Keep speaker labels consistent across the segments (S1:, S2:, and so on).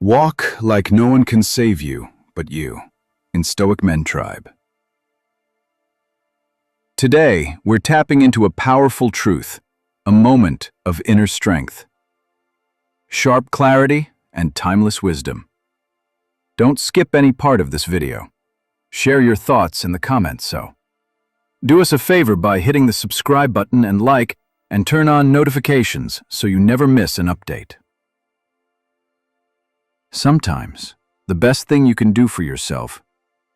S1: Walk like no one can save you but you, in Stoic Men Tribe. Today, we're tapping into a powerful truth, a moment of inner strength. Sharp clarity and timeless wisdom. Don't skip any part of this video. Share your thoughts in the comments. Do us a favor by hitting the subscribe button and like, and turn on notifications so you never miss an update. Sometimes, the best thing you can do for yourself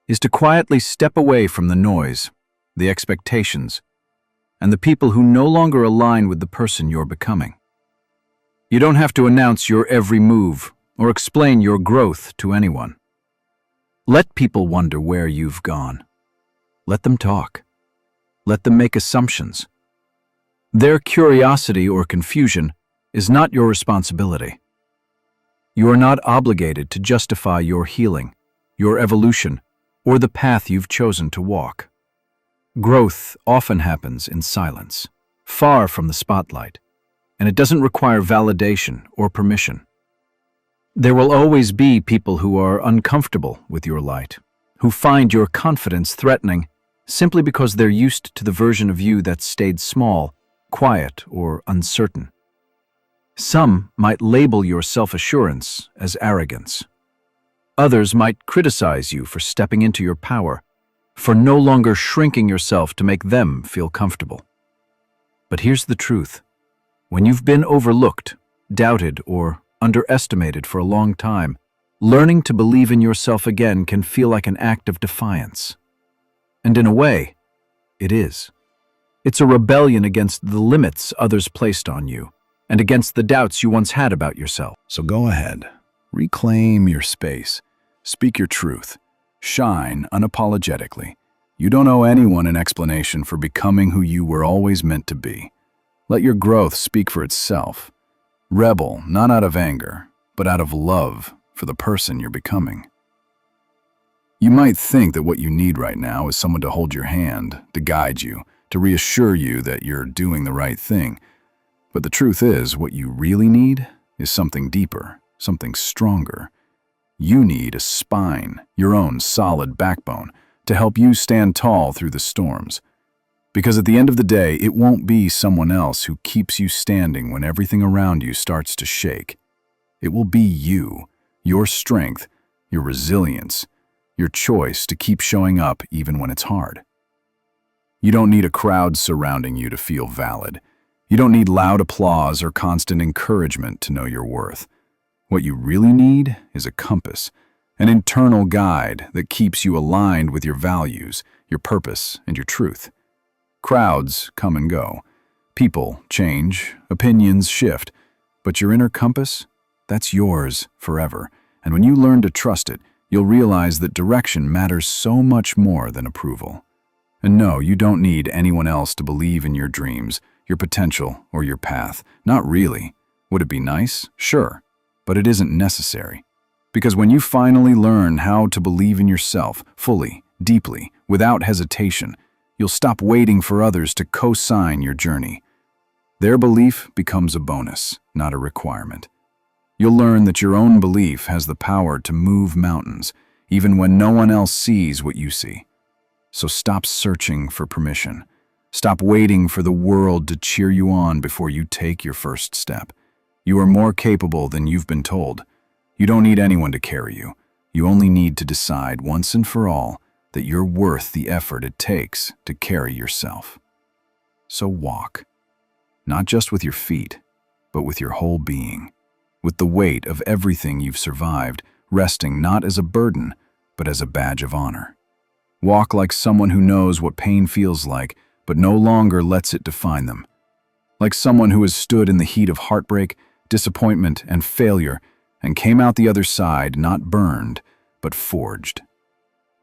S1: is to quietly step away from the noise, the expectations, and the people who no longer align with the person you're becoming. You don't have to announce your every move or explain your growth to anyone. Let people wonder where you've gone. Let them talk. Let them make assumptions. Their curiosity or confusion is not your responsibility. You are not obligated to justify your healing, your evolution, or the path you've chosen to walk. Growth often happens in silence, far from the spotlight, and it doesn't require validation or permission. There will always be people who are uncomfortable with your light, who find your confidence threatening simply because they're used to the version of you that stayed small, quiet, or uncertain. Some might label your self-assurance as arrogance. Others might criticize you for stepping into your power, for no longer shrinking yourself to make them feel comfortable. But here's the truth. When you've been overlooked, doubted, or underestimated for a long time, learning to believe in yourself again can feel like an act of defiance. And in a way, it is. It's a rebellion against the limits others placed on you, and against the doubts you once had about yourself.
S2: So go ahead, reclaim your space, speak your truth, shine unapologetically. You don't owe anyone an explanation for becoming who you were always meant to be. Let your growth speak for itself. Rebel, not out of anger, but out of love for the person you're becoming. You might think that what you need right now is someone to hold your hand, to guide you, to reassure you that you're doing the right thing. But the truth is, what you really need is something deeper, something stronger. You need a spine, your own solid backbone, to help you stand tall through the storms. Because at the end of the day, it won't be someone else who keeps you standing when everything around you starts to shake. It will be you, your strength, your resilience, your choice to keep showing up even when it's hard. You don't need a crowd surrounding you to feel valid. You don't need loud applause or constant encouragement to know your worth. What you really need is a compass, an internal guide that keeps you aligned with your values, your purpose, and your truth. Crowds come and go. People change, opinions shift, but your inner compass, that's yours forever. And when you learn to trust it, you'll realize that direction matters so much more than approval. And no, you don't need anyone else to believe in your dreams, your potential, or your path. Not really. Would it be nice? Sure. But it isn't necessary. Because when you finally learn how to believe in yourself, fully, deeply, without hesitation, you'll stop waiting for others to co-sign your journey. Their belief becomes a bonus, not a requirement. You'll learn that your own belief has the power to move mountains, even when no one else sees what you see. So stop searching for permission. Stop waiting for the world to cheer you on before you take your first step. You are more capable than you've been told. You don't need anyone to carry you. You only need to decide once and for all that you're worth the effort it takes to carry yourself. So walk, not just with your feet, but with your whole being, with the weight of everything you've survived, resting not as a burden, but as a badge of honor. Walk like someone who knows what pain feels like, but no longer lets it define them. Like someone who has stood in the heat of heartbreak, disappointment, and failure, and came out the other side not burned, but forged.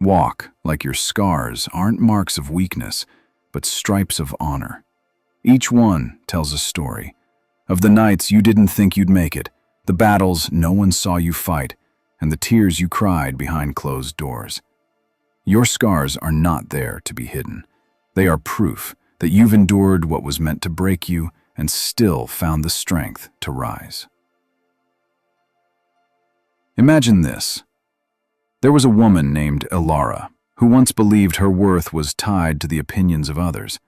S2: Walk like your scars aren't marks of weakness, but stripes of honor. Each one tells a story. Of the nights you didn't think you'd make it, the battles no one saw you fight, and the tears you cried behind closed doors. Your scars are not there to be hidden. They are proof that you've endured what was meant to break you and still found the strength to rise. Imagine this. There was a woman named Elara who once believed her worth was tied to the opinions of others.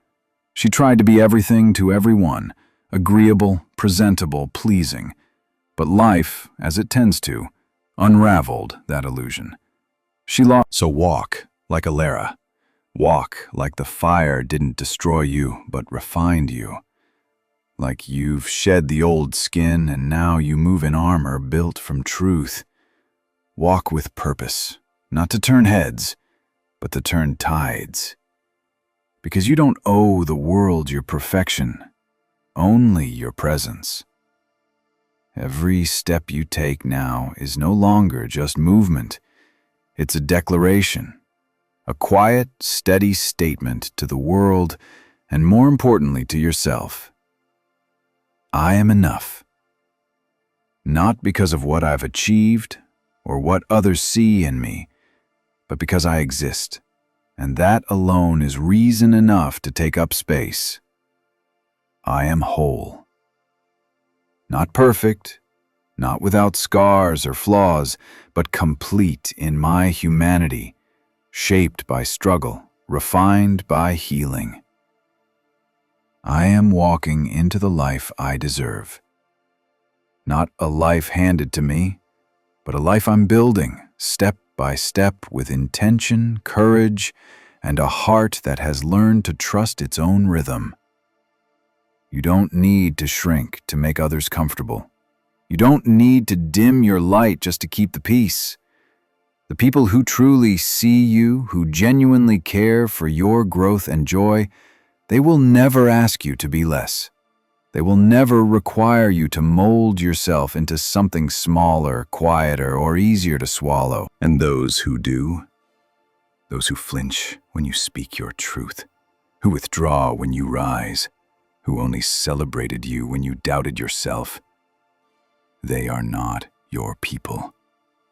S2: She tried to be everything to everyone, agreeable, presentable, pleasing. But life, as it tends to, unraveled that illusion. She lost. So walk like Elara. Walk like the fire didn't destroy you, but refined you. Like you've shed the old skin and now you move in armor built from truth. Walk with purpose, not to turn heads, but to turn tides. Because you don't owe the world your perfection, only your presence. Every step you take now is no longer just movement. It's a declaration, a quiet, steady statement to the world, and more importantly to yourself. I am enough. Not because of what I've achieved or what others see in me, but because I exist, and that alone is reason enough to take up space. I am whole. Not perfect, not without scars or flaws, but complete in my humanity, shaped by struggle, refined by healing. I am walking into the life I deserve. Not a life handed to me, but a life I'm building, step by step, with intention, courage, and a heart that has learned to trust its own rhythm. You don't need to shrink to make others comfortable. You don't need to dim your light just to keep the peace. The people who truly see you, who genuinely care for your growth and joy, they will never ask you to be less. They will never require you to mold yourself into something smaller, quieter, or easier to swallow. And those who do, those who flinch when you speak your truth, who withdraw when you rise, who only celebrated you when you doubted yourself, they are not your people.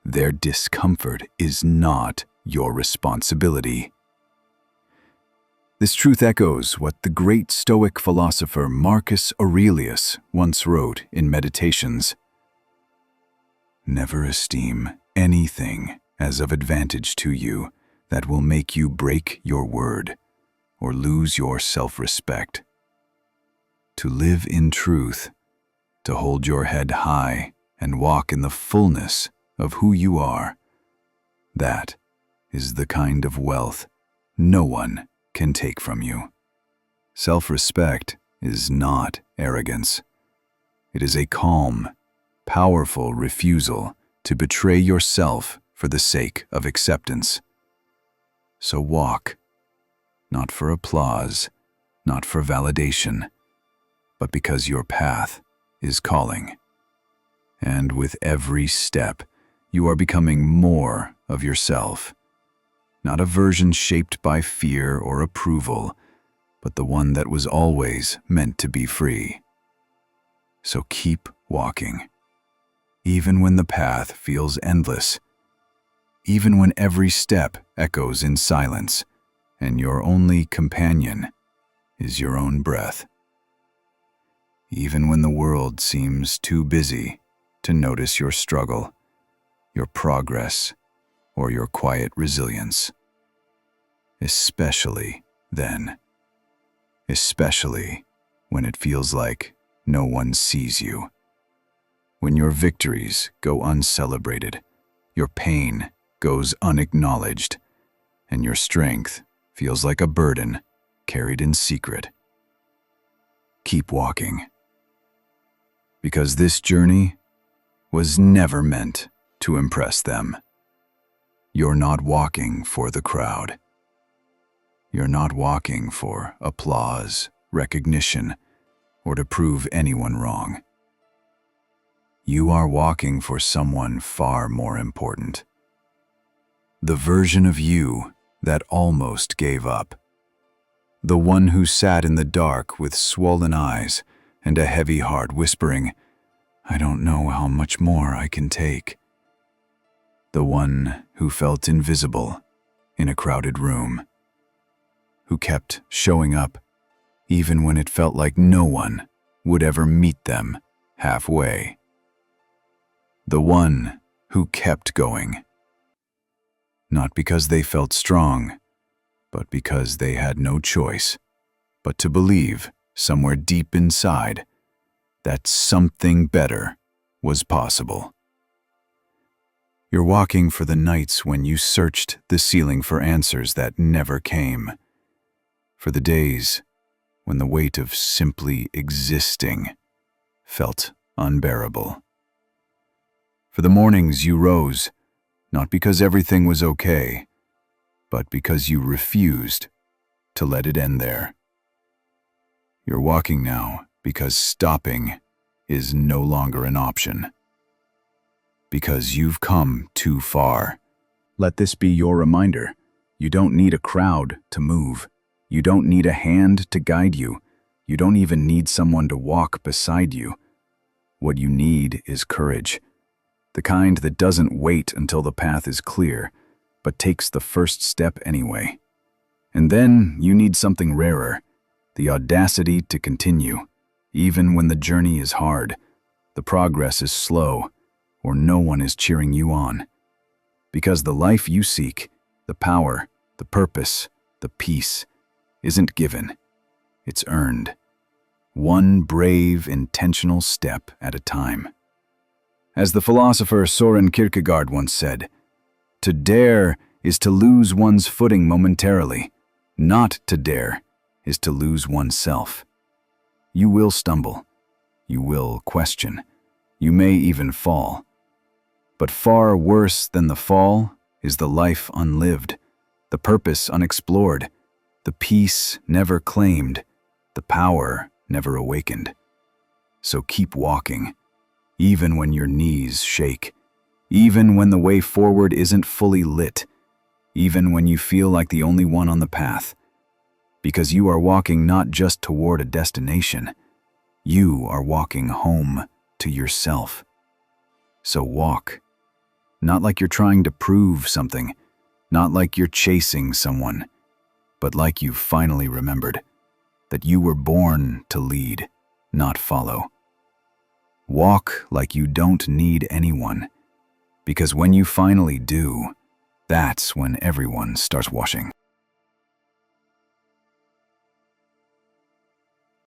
S2: Their discomfort is not your responsibility. This truth echoes what the great Stoic philosopher Marcus Aurelius once wrote in Meditations. Never esteem anything as of advantage to you that will make you break your word or lose your self-respect. To live in truth, to hold your head high and walk in the fullness of who you are, that is the kind of wealth no one can take from you. Self-respect is not arrogance. It is a calm, powerful refusal to betray yourself for the sake of acceptance. So walk, not for applause, not for validation, but because your path is calling. And with every step, you are becoming more of yourself. Not a version shaped by fear or approval, but the one that was always meant to be free. So keep walking, even when the path feels endless, even when every step echoes in silence, and your only companion is your own breath. Even when the world seems too busy to notice your struggle, your progress, or your quiet resilience. Especially then. Especially when it feels like no one sees you. When your victories go uncelebrated, your pain goes unacknowledged, and your strength feels like a burden carried in secret. Keep walking. Because this journey was never meant to impress them. You're not walking for the crowd. You're not walking for applause, recognition, or to prove anyone wrong. You are walking for someone far more important. The version of you that almost gave up. The one who sat in the dark with swollen eyes and a heavy heart whispering, "I don't know how much more I can take." The one who felt invisible in a crowded room. Who kept showing up even when it felt like no one would ever meet them halfway. The one who kept going. Not because they felt strong, but because they had no choice but to believe somewhere deep inside that something better was possible. You're walking for the nights when you searched the ceiling for answers that never came, for the days when the weight of simply existing felt unbearable, for the mornings you rose not because everything was okay, but because you refused to let it end there. You're walking now because stopping is no longer an option, because you've come too far. Let this be your reminder. You don't need a crowd to move. You don't need a hand to guide you. You don't even need someone to walk beside you. What you need is courage, the kind that doesn't wait until the path is clear, but takes the first step anyway. And then you need something rarer, the audacity to continue, even when the journey is hard, the progress is slow, or no one is cheering you on. Because the life you seek, the power, the purpose, the peace, isn't given, it's earned. One brave, intentional step at a time. As the philosopher Søren Kierkegaard once said, to dare is to lose one's footing momentarily. Not to dare is to lose oneself. You will stumble. You will question. You may even fall. But far worse than the fall is the life unlived, the purpose unexplored, the peace never claimed, the power never awakened. So keep walking, even when your knees shake, even when the way forward isn't fully lit, even when you feel like the only one on the path. Because you are walking not just toward a destination, you are walking home to yourself. So walk, not like you're trying to prove something, not like you're chasing someone, but like you've finally remembered that you were born to lead, not follow. Walk like you don't need anyone, because when you finally do, that's when everyone starts washing.